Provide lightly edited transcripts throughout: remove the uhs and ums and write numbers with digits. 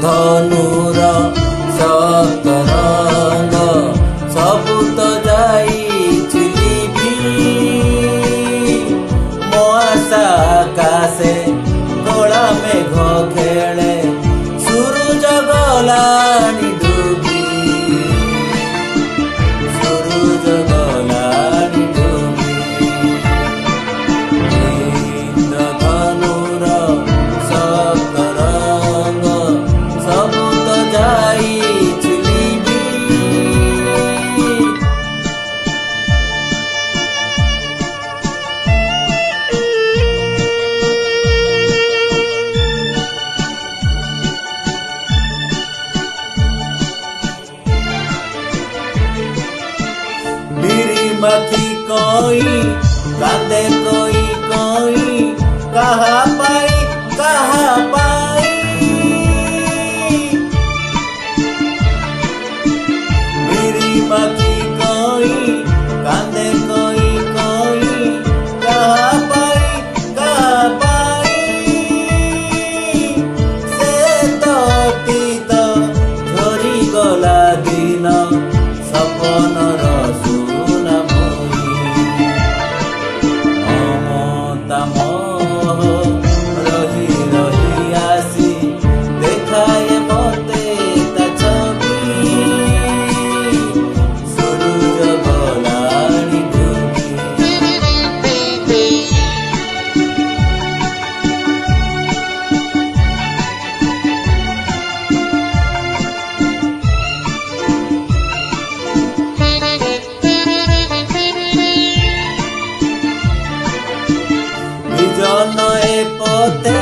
ଧନୁର ସତରଙ୍ଗ ସବୁ ତ ଯାଇଛି ଲିଭି ମୋ ଆଶା ଆକାଶେ କଳା ମେଘ ଖେଳେ ସୂରୁଜ ଗଲାଣି ଡୁବି ସୂରୁଜ ଗଲାଣି ଡୁବି ଇନ୍ଦ୍ରଧନୁର ସତରଙ୍ଗ ସବୁ ତ ଯାଇଛି ଲିଭି मथी कोई कांदे कोई कहा पाई मेरी मथी कोई कांदे कोई कहा पाई से तो तीत झरी गला दिन सपनर रही रही आसी देखाए मते ता छवि सूरज गलाणी डुबी विजन ए पोते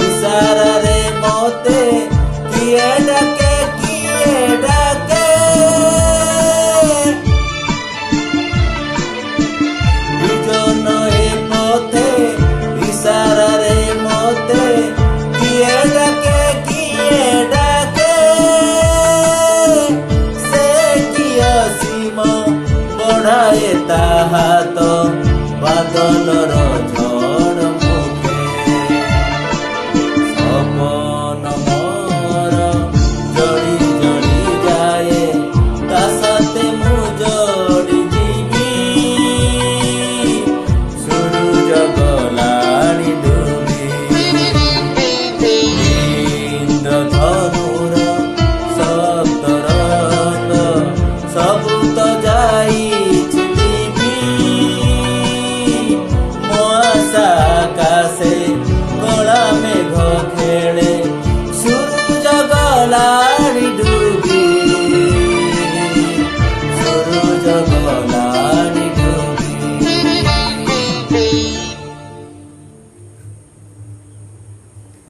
इशारा रे मोते किए डाके विजन ए पोते इशारा रे मोते किए डाके से किया सीमा बढ़ाए ता हाथ बादलर